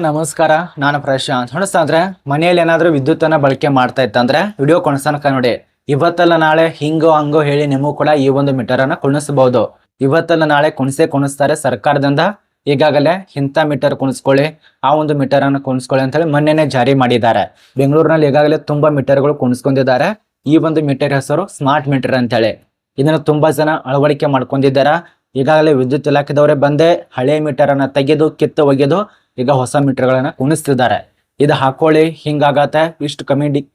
ನಮಸ್ಕಾರ, ನಾನು ಪ್ರಶಾಂತ್. ಹೊಣಸ್ತಂದ್ರೆ ಮನೆಯಲ್ಲಿ ಏನಾದ್ರೂ ವಿದ್ಯುತ್ತನ್ನ ಬಳಕೆ ಮಾಡ್ತಾ ಇತ್ತಂದ್ರೆ ವಿಡಿಯೋ ಕೊಣಸನಕ ನೋಡಿ. ಇವತ್ತಲ್ಲ ನಾಳೆ ಹಿಂಗೋ ಹಂಗೋ ಹೇಳಿ ನಿಮಗೂ ಕೂಡ ಈ ಒಂದು ಮೀಟರ್ ಅನ್ನ ಕುಣಿಸಬಹುದು. ಇವತ್ತಲ್ಲ ನಾಳೆ ಕುಣಿಸ್ತಾರೆ ಸರ್ಕಾರದಿಂದ. ಈಗಾಗಲೇ ಇಂಥ ಮೀಟರ್ ಕುಣಿಸ್ಕೊಳ್ಳಿ, ಆ ಒಂದು ಮೀಟರ್ ಅನ್ನು ಕುಣಿಸ್ಕೊಳ್ಳಿ ಅಂತ ಹೇಳಿ ಮೊನ್ನೆನೆ ಜಾರಿ ಮಾಡಿದ್ದಾರೆ. ಬೆಂಗಳೂರಿನಲ್ಲಿ ಈಗಾಗಲೇ ತುಂಬಾ ಮೀಟರ್ಗಳು ಕುಣಿಸ್ಕೊಂಡಿದ್ದಾರೆ. ಈ ಒಂದು ಮೀಟರ್ ಹೆಸರು ಸ್ಮಾರ್ಟ್ ಮೀಟರ್ ಅಂತ ಹೇಳಿ. ಇದನ್ನು ತುಂಬಾ ಜನ ಅಳವಡಿಕೆ ಮಾಡ್ಕೊಂಡಿದ್ದಾರೆ. ಈಗಾಗಲೇ ವಿದ್ಯುತ್ ಇಲಾಖೆದವರೇ ಬಂದೇ ಹಳೆ ಮೀಟರ್ ಅನ್ನ ತೆಗೆದು ಕಿತ್ತು ಒಗೆದು ಈಗ ಹೊಸ ಮೀಟರ್ಗಳನ್ನ ಕುಣಿಸ್ತಿದ್ದಾರೆ. ಇದು ಹಾಕೊಳ್ಳಿ, ಹಿಂಗಾಗತ್ತೆ, ಇಷ್ಟು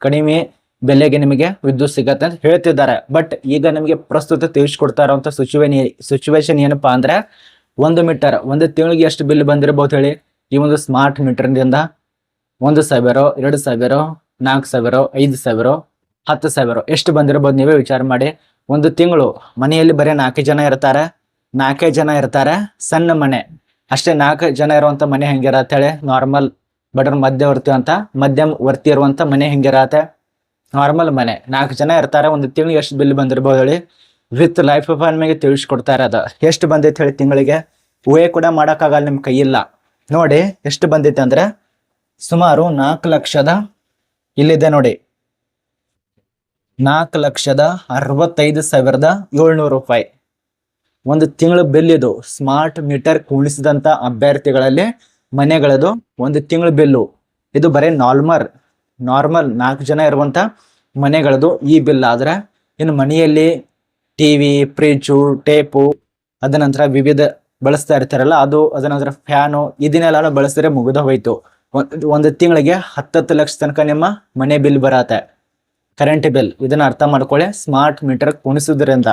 ಕಡಿಮೆ ಬೆಲೆಗೆ ನಿಮಗೆ ವಿದ್ಯುತ್ ಸಿಗತ್ತೆ ಅಂತ ಹೇಳ್ತಿದ್ದಾರೆ. ಬಟ್ ಈಗ ನಿಮಗೆ ಪ್ರಸ್ತುತ ತಿಳಿಸ್ಕೊಡ್ತಾ ಇರುವಂತ ಸಿಚುವೇಶನ್ ಏನಪ್ಪಾ ಅಂದ್ರೆ, ಒಂದು ಮೀಟರ್ ಒಂದು ತಿಂಗಳಿಗೆ ಎಷ್ಟು ಬಿಲ್ ಬಂದಿರಬಹುದು ಹೇಳಿ. ಈ ಒಂದು ಸ್ಮಾರ್ಟ್ ಮೀಟರ್ನಿಂದ 1,000, 2,000, 4,000, 5,000, 10,000 ಎಷ್ಟು ಬಂದಿರಬಹುದು ನೀವೇ ವಿಚಾರ ಮಾಡಿ. ಒಂದು ತಿಂಗಳು ಮನೆಯಲ್ಲಿ ಬರೀ 4 ಜನ ಇರ್ತಾರೆ. 4 ಜನ ಇರ್ತಾರೆ, ಸಣ್ಣ ಮನೆ ಅಷ್ಟೇ. 4 ಜನ ಇರುವಂತ ಮನೆ ಹೆಂಗಿರತ್ತೆ ಹೇಳಿ? ನಾರ್ಮಲ್ ಬಟರ್ ಮಧ್ಯಮವರ್ತಿ ಇರುವಂತ ಮನೆ ಹೆಂಗಿರತ್ತೆ? ನಾರ್ಮಲ್ ಮನೆ. 4 ಜನ ಇರ್ತಾರೆ. ಒಂದು ತಿಂಗಳಿಗೆ ಎಷ್ಟು ಬಿಲ್ ಬಂದಿರ್ಬೋದು ಹೇಳಿ? ವಿತ್ ಲೈಫ್ ಆಫ್ ಮೇಲೆ ತಿಳಿಸ್ಕೊಡ್ತಾ ಇರೋದು. ಎಷ್ಟು ಬಂದೈತೆ ಹೇಳಿ ತಿಂಗಳಿಗೆ? ಊಹೆ ಕೂಡ ಮಾಡೋಕ್ಕಾಗಲ್ಲ, ನಿಮ್ ಕೈಯಿಲ್ಲ. ನೋಡಿ ಎಷ್ಟು ಬಂದೈತೆ ಅಂದ್ರೆ ಸುಮಾರು 4,65,700 ರೂಪಾಯಿ ಒಂದು ತಿಂಗಳು ಬಿಲ್ ಇದು. ಸ್ಮಾರ್ಟ್ ಮೀಟರ್ ಕುಣಿಸಿದಂತ ಅಭ್ಯರ್ಥಿಗಳಲ್ಲಿ ಮನೆಗಳದು ಒಂದು ತಿಂಗಳು ಬಿಲ್ಲು ಇದು. ಬರೀ ನಾರ್ಮಲ್ 4 ಜನ ಇರುವಂತ ಮನೆಗಳದು ಈ ಬಿಲ್. ಆದ್ರೆ ಇನ್ನು ಮನೆಯಲ್ಲಿ ಟಿವಿ, ಫ್ರಿಡ್ಜು, ಟೇಪು, ಅದ ನಂತರ ವಿವಿಧ ಬಳಸ್ತಾ ಇರ್ತಾರಲ್ಲ ಅದು, ಅದ ನಂತರ ಫ್ಯಾನು, ಇದನ್ನೆಲ್ಲ ಬಳಸಿದ್ರೆ ಮುಗಿದ ಹೋಯ್ತು. ಒಂದು ತಿಂಗಳಿಗೆ 10 ಲಕ್ಷ ತನಕ ನಿಮ್ಮ ಮನೆ ಬಿಲ್ ಬರತ್ತೆ, ಕರೆಂಟ್ ಬಿಲ್. ಇದನ್ನ ಅರ್ಥ ಮಾಡ್ಕೊಳ್ಳಿ. ಸ್ಮಾರ್ಟ್ ಮೀಟರ್ ಕುಣಿಸೋದ್ರಿಂದ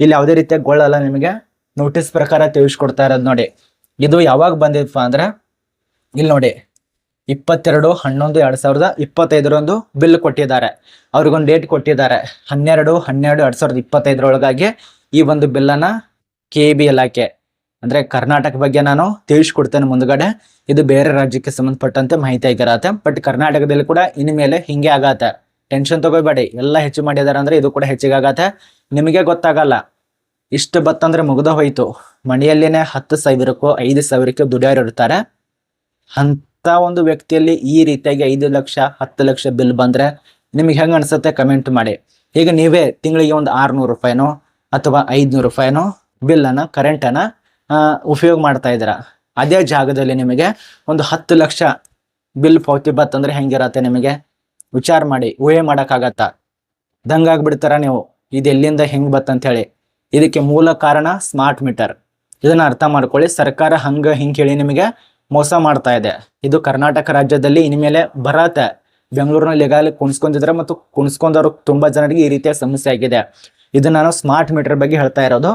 ಇಲ್ಲಿ ಯಾವುದೇ ರೀತಿಯ ಗೊಳ್ಳಲ್ಲ. ನಿಮಗೆ ನೋಟಿಸ್ ಪ್ರಕಾರ ತಿಳಿಸ್ಕೊಡ್ತಾ ಇರೋದು ನೋಡಿ. ಇದು ಯಾವಾಗ ಬಂದಿಪ್ಪ ಅಂದ್ರೆ ಇಲ್ಲಿ ನೋಡಿ, 22/11/2025 ಬಿಲ್ ಕೊಟ್ಟಿದ್ದಾರೆ. ಅವ್ರಿಗೊಂದು ಡೇಟ್ ಕೊಟ್ಟಿದ್ದಾರೆ, 12/12/2025 ಈ ಒಂದು ಬಿಲ್ಲನ್ನ KB ಇಲಾಖೆ ಅಂದ್ರೆ ಕರ್ನಾಟಕ ಬಗ್ಗೆ ನಾನು ತಿಳಿಸ್ಕೊಡ್ತೇನೆ ಮುಂದ್ಗಡೆ. ಇದು ಬೇರೆ ರಾಜ್ಯಕ್ಕೆ ಸಂಬಂಧಪಟ್ಟಂತೆ ಮಾಹಿತಿ ಆಗಿರತ್ತೆ. ಬಟ್ ಕರ್ನಾಟಕದಲ್ಲಿ ಕೂಡ ಇನ್ಮೇಲೆ ಹಿಂಗೆ ಆಗತ್ತೆ, ಟೆನ್ಷನ್ ತಗೋಬೇಡಿ. ಎಲ್ಲ ಹೆಚ್ಚು ಮಾಡಿದಾರೆ ಅಂದ್ರೆ ಇದು ಕೂಡ ಹೆಚ್ಚಿಗೆ ಆಗತ್ತೆ. ನಿಮಗೆ ಗೊತ್ತಾಗಲ್ಲ. ಇಷ್ಟು ಬತ್ತಂದ್ರೆ ಮುಗ್ದ ಹೋಯ್ತು. ಮನೆಯಲ್ಲೇನೆ 10,000ಕ್ಕೋ 5,000ಕ್ಕೆ ದುಡಿಯೋರು ಇರ್ತಾರೆ. ಅಂತ ಒಂದು ವ್ಯಕ್ತಿಯಲ್ಲಿ ಈ ರೀತಿಯಾಗಿ 5 ಲಕ್ಷ 10 ಲಕ್ಷ ಬಿಲ್ ಬಂದ್ರೆ ನಿಮ್ಗೆ ಹೆಂಗ ಅನ್ಸುತ್ತೆ ಕಮೆಂಟ್ ಮಾಡಿ. ಈಗ ನೀವೇ ತಿಂಗಳಿಗೆ ಒಂದು 600 ರೂಪಾಯಿನೋ ಅಥವಾ 500 ರೂಪಾಯಿನೋ ಬಿಲ್ ಅನ್ನ ಕರೆಂಟ್ ಅನ್ನ ಉಪಯೋಗ ಮಾಡ್ತಾ ಇದ್ದೀರಾ. ಅದೇ ಜಾಗದಲ್ಲಿ ನಿಮಗೆ ಒಂದು 10 ಲಕ್ಷ ಬಿಲ್ ಪಾವತಿ ಬತ್ತಂದ್ರೆ ಹೆಂಗಿರತ್ತೆ ನಿಮಗೆ? ವಿಚಾರ ಮಾಡಿ. ಊಹೆ ಮಾಡಕ್ಕಾಗತ್ತ? ದಂಗಾಗ್ಬಿಡ್ತಾರ ನೀವು. ಇದು ಎಲ್ಲಿಂದ ಹೆಂಗ್ ಬತ್ತಂತ ಹೇಳಿ. ಇದಕ್ಕೆ ಮೂಲ ಕಾರಣ ಸ್ಮಾರ್ಟ್ ಮೀಟರ್. ಇದನ್ನ ಅರ್ಥ ಮಾಡ್ಕೊಳ್ಳಿ. ಸರ್ಕಾರ ಹಂಗ ಹಿಂಗ್ ಹೇಳಿ ನಿಮಗೆ ಮೋಸ ಮಾಡ್ತಾ ಇದೆ. ಇದು ಕರ್ನಾಟಕ ರಾಜ್ಯದಲ್ಲಿ ಇನ್ಮೇಲೆ ಬರತ್ತೆ. ಬೆಂಗಳೂರಿನಲ್ಲಿ ಈಗಾಗಲೇ ಕುಣಿಸ್ಕೊಂಡಿದ್ರೆ ಮತ್ತು ಕುಣಿಸ್ಕೊಂಡವ್ರು ತುಂಬಾ ಜನರಿಗೆ ಈ ರೀತಿಯ ಸಮಸ್ಯೆ ಆಗಿದೆ. ಇದು ನಾನು ಸ್ಮಾರ್ಟ್ ಮೀಟರ್ ಬಗ್ಗೆ ಹೇಳ್ತಾ ಇರೋದು.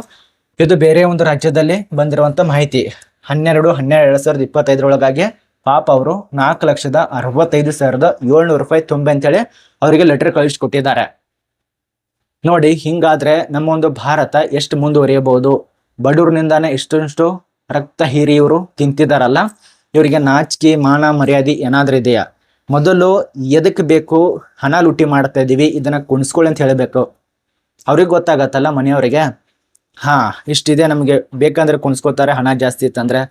ಇದು ಬೇರೆ ಒಂದು ರಾಜ್ಯದಲ್ಲಿ ಬಂದಿರುವಂತ ಮಾಹಿತಿ. 12/12/2025 ಪಾಪ ಅವರು 4,65,700 ರೂಪಾಯಿ ತುಂಬಿ ಅಂತೇಳಿ ಅವರಿಗೆ ಲೆಟರ್ ಕಳಿಸ್ಕೊಟ್ಟಿದ್ದಾರೆ. ನೋಡಿ, ಹಿಂಗಾದ್ರೆ ನಮ್ಮ ಒಂದು ಭಾರತ ಎಷ್ಟು ಮುಂದುವರಿಯಬಹುದು? ಬಡವ್ರನಿಂದಾನೆ ಇಷ್ಟು ರಕ್ತ ಹೀರಿ ಇವರು ತಿಂತಿದಾರಲ್ಲ, ಇವರಿಗೆ ನಾಚಿಕೆ ಮಾನ ಮರ್ಯಾದೆ ಏನಾದ್ರೂ ಇದೆಯಾ? ಮೊದಲು ಎದಕ್ ಬೇಕು? ಹಣ ಲೂಟಿ ಮಾಡ್ತಾ ಇದೀವಿ, ಇದನ್ನ ಕುಣಿಸ್ಕೊಳ್ಳಿ ಅಂತ ಹೇಳಬೇಕು. ಅವ್ರಿಗೆ ಗೊತ್ತಾಗತ್ತಲ್ಲ ಮನೆಯವರಿಗೆ. ಇಷ್ಟಿದೆ ನಮಗೆ ಬೇಕಂದ್ರೆ ಕುಣಿಸ್ಕೋತಾರೆ, ಹಣ ಜಾಸ್ತಿ ಇತ್ತಂದ್ರೆ.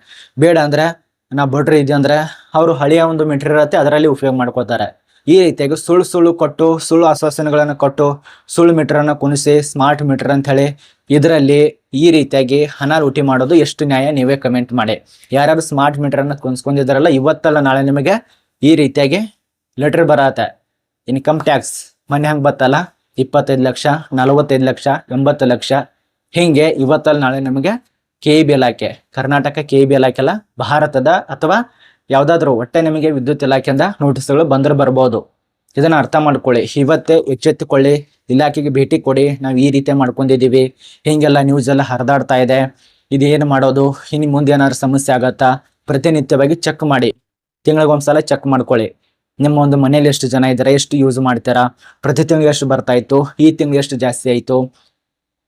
ಬೇಡ ಅಂದ್ರೆ ನಾ ಬಡ್ರಿ ಇದೆ ಅಂದ್ರೆ ಅವರು ಹಳೆಯ ಒಂದು ಮೀಟರ್ ಇರತ್ತೆ, ಅದರಲ್ಲಿ ಉಪಯೋಗ ಮಾಡ್ಕೋತಾರೆ. ಈ ರೀತಿಯಾಗಿ ಸುಳ್ಳು ಕೊಟ್ಟು, ಸುಳ್ಳು ಆಶ್ವಾಸನೆಗಳನ್ನು ಕೊಟ್ಟು, ಸುಳ್ಳು ಮೀಟರನ್ನು ಕುಣಿಸಿ ಸ್ಮಾರ್ಟ್ ಮೀಟರ್ ಅಂತ ಹೇಳಿ ಇದರಲ್ಲಿ ಈ ರೀತಿಯಾಗಿ ಹಣ ಲೂಟಿ ಮಾಡೋದು ಎಷ್ಟು ನ್ಯಾಯ? ನೀವೇ ಕಮೆಂಟ್ ಮಾಡಿ. ಯಾರ್ಯಾರು ಸ್ಮಾರ್ಟ್ ಮೀಟರನ್ನು ಕುಣಿಸ್ಕೊಂಡಿದ್ದಾರಲ್ಲ, ಇವತ್ತಲ್ಲ ನಾಳೆ ನಿಮಗೆ ಈ ರೀತಿಯಾಗಿ ಲೆಟರ್ ಬರತ್ತೆ. ಇನ್ಕಮ್ ಟ್ಯಾಕ್ಸ್ ಮೊನ್ನೆ ಹಂಗೆ ಬತ್ತಲ್ಲ, 25 ಲಕ್ಷ, 45 ಲಕ್ಷ, 80 ಲಕ್ಷ, ಹಿಂಗೆ ಇವತ್ತಲ್ಲ ನಾಳೆ ನಿಮಗೆ KB ಇಲಾಖೆ, ಕರ್ನಾಟಕ KB ಇಲಾಖೆ ಅಲ್ಲ, ಭಾರತದ ಅಥವಾ ಯಾವ್ದಾದ್ರು ಒಟ್ಟೆ ನಿಮಗೆ ವಿದ್ಯುತ್ ಇಲಾಖೆಯಿಂದ ನೋಟಿಸ್ಗಳು ಬರ್ಬೋದು. ಇದನ್ನ ಅರ್ಥ ಮಾಡ್ಕೊಳ್ಳಿ. ಇವತ್ತೇ ಎಚ್ಚೆತ್ತುಕೊಳ್ಳಿ, ಇಲಾಖೆಗೆ ಭೇಟಿ ಕೊಡಿ. ನಾವು ಈ ರೀತಿ ಮಾಡ್ಕೊಂಡಿದೀವಿ, ಹಿಂಗೆಲ್ಲ ನ್ಯೂಸ್ ಎಲ್ಲ ಹರಿದಾಡ್ತಾ ಇದೆ, ಇದೇನು ಮಾಡೋದು, ಇನ್ನು ಮುಂದೆ ಏನಾದ್ರು ಸಮಸ್ಯೆ ಆಗತ್ತಾ? ಪ್ರತಿನಿತ್ಯವಾಗಿ ಚೆಕ್ ಮಾಡಿ. ತಿಂಗಳಿಗೊಂದ್ಸಲ ಚೆಕ್ ಮಾಡ್ಕೊಳ್ಳಿ. ನಿಮ್ಮ ಒಂದು ಮನೇಲಿ ಎಷ್ಟು ಜನ ಇದ್ದಾರೆ, ಎಷ್ಟು ಯೂಸ್ ಮಾಡ್ತೀರಾ, ಪ್ರತಿ ತಿಂಗಳಿಗೆ ಎಷ್ಟು ಬರ್ತಾ ಇತ್ತು, ಈ ತಿಂಗಳಿಗೆ ಎಷ್ಟು ಜಾಸ್ತಿ ಆಯ್ತು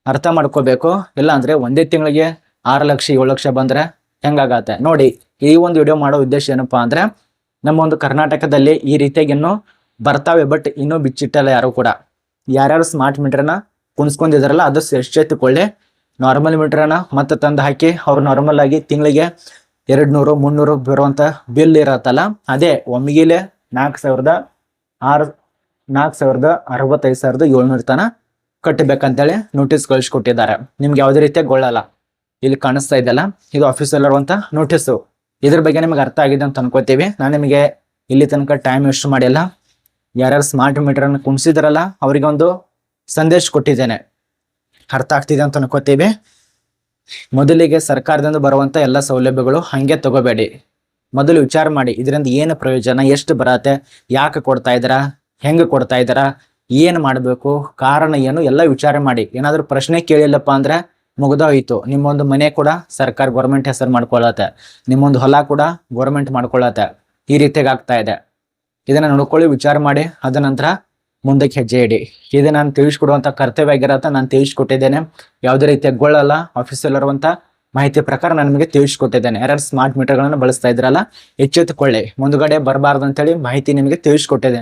ಅರ್ಥ ಮಾಡ್ಕೋಬೇಕು. ಇಲ್ಲ ಅಂದ್ರೆ ಒಂದೇ ತಿಂಗಳಿಗೆ 6 ಲಕ್ಷ 7 ಲಕ್ಷ ಬಂದ್ರೆ ಹೆಂಗಾಗತ್ತೆ ನೋಡಿ. ಈ ಒಂದು ವಿಡಿಯೋ ಮಾಡೋ ಉದ್ದೇಶ ಏನಪ್ಪಾ ಅಂದ್ರೆ, ನಮ್ಮ ಒಂದು ಕರ್ನಾಟಕದಲ್ಲಿ ಈ ರೀತಿಯಾಗಿ ಇನ್ನೂ ಬರ್ತಾವೆ, ಬಟ್ ಇನ್ನೂ ಬಿಚ್ಚಿಟ್ಟಲ್ಲ ಯಾರು ಕೂಡ. ಯಾರ್ಯಾರು ಸ್ಮಾರ್ಟ್ ಮೀಟರ್ನ ಕುಣಿಸ್ಕೊಂಡಿದಾರಲ್ಲ ಅದು ಎಚ್ಚೆತ್ತುಕೊಳ್ಳಿ. ನಾರ್ಮಲ್ ಮೀಟರ್ನ ಮತ್ತೆ ತಂದು ಹಾಕಿ ಅವ್ರು ನಾರ್ಮಲ್ ಆಗಿ ತಿಂಗಳಿಗೆ 200 300 ಬರುವಂತ ಬಿಲ್ ಇರತ್ತಲ್ಲ, ಅದೇ ಒಮ್ಮಿಗಿಲೆ 4,65,700 ತನ ಕಟ್ಟಬೇಕಂತೇಳಿ ನೋಟಿಸ್ ಕಳಿಸ್ಕೊಟ್ಟಿದ್ದಾರೆ. ನಿಮ್ಗೆ ಯಾವುದೇ ರೀತಿಯ ಗೊಳ್ಳಲ್ಲ. ಇಲ್ಲಿ ಕಾಣಿಸ್ತಾ ಇದೆಯಲ್ಲ, ಇದು ಆಫೀಸಲ್ಲಿ ಇರುವಂತ ನೋಟಿಸು. ಇದ್ರ ಬಗ್ಗೆ ನಿಮ್ಗೆ ಅರ್ಥ ಆಗಿದೆ ಅಂತ ಅನ್ಕೋತೀವಿ. ನಾನು ನಿಮಗೆ ಇಲ್ಲಿ ತನಕ ಟೈಮ್ ವೇಸ್ಟ್ ಮಾಡಿಲ್ಲ. ಯಾರ್ಯಾರು ಸ್ಮಾರ್ಟ್ ಮೀಟರ್ ಅನ್ನು ಕುಣಿಸಿದ್ರಲ್ಲ ಅವರಿಗೆ ಒಂದು ಸಂದೇಶ ಕೊಟ್ಟಿದ್ದೇನೆ. ಅರ್ಥ ಆಗ್ತಿದೆ ಅಂತ ಅನ್ಕೋತೀವಿ. ಮೊದಲಿಗೆ ಸರ್ಕಾರದಿಂದ ಬರುವಂತ ಎಲ್ಲ ಸೌಲಭ್ಯಗಳು ಹಂಗೆ ತಗೋಬೇಡಿ. ಮೊದಲು ವಿಚಾರ ಮಾಡಿ, ಇದರಿಂದ ಏನು ಪ್ರಯೋಜನ, ಎಷ್ಟು ಬರತ್ತೆ, ಯಾಕೆ ಕೊಡ್ತಾ ಇದ್ದಾರಾ, ಹೆಂಗೆ ಕೊಡ್ತಾ ಇದ್ದಾರಾ, ಏನು ಮಾಡಬೇಕು, ಕಾರಣ ಏನು ಎಲ್ಲ ವಿಚಾರ ಮಾಡಿ. ಏನಾದರೂ ಪ್ರಶ್ನೆ ಕೇಳಿಲ್ಲಪ್ಪ ಅಂದ್ರೆ ಮುಗ್ದೋಯ್ತು. ನಿಮ್ಮೊಂದು ಮನೆ ಕೂಡ ಸರ್ಕಾರ ಗೌರ್ಮೆಂಟ್ ಹೆಸರು ಮಾಡ್ಕೊಳ್ಳತ್ತೆ, ನಿಮ್ಮೊಂದು ಹೊಲ ಕೂಡ ಗೌರ್ಮೆಂಟ್ ಮಾಡ್ಕೊಳ್ಳತ್ತೆ. ಈ ರೀತಿಯಾಗಿ ಆಗ್ತಾ ಇದೆ. ಇದನ್ನ ನೋಡ್ಕೊಳ್ಳಿ, ವಿಚಾರ ಮಾಡಿ, ಅದ ನಂತರ ಮುಂದಕ್ಕೆ ಹೆಜ್ಜೆ ಇಡಿ. ಇದು ನಾನು ತಿಳಿಸ್ಕೊಡುವಂತ ಕರ್ತವ್ಯ ಆಗಿರತ್ತ. ನಾನು ತಿಳಿಸ್ಕೊಟ್ಟಿದ್ದೇನೆ. ಯಾವುದೇ ರೀತಿಯ ಗೊಳ್ಳಲ್ಲ. ಆಫೀಸಲ್ಲಿ ಇರುವಂತ ಮಾಹಿತಿ ಪ್ರಕಾರ ನಾನು ನಿಮಗೆ ತಿಳಿಸ್ಕೊಟ್ಟಿದ್ದೇನೆ. ಯಾರ್ಯಾರು ಸ್ಮಾರ್ಟ್ ಮೀಟರ್ಗಳನ್ನು ಬಳಸ್ತಾ ಇದ್ರಲ್ಲ, ಎಚ್ಚೆತ್ತುಕೊಳ್ಳಿ, ಮುಂದುಗಡೆ ಬರಬಾರ್ದು ಅಂತೇಳಿ ಮಾಹಿತಿ ನಿಮಗೆ ತಿಳಿಸ್ಕೊಟ್ಟಿದ್ದೇನೆ.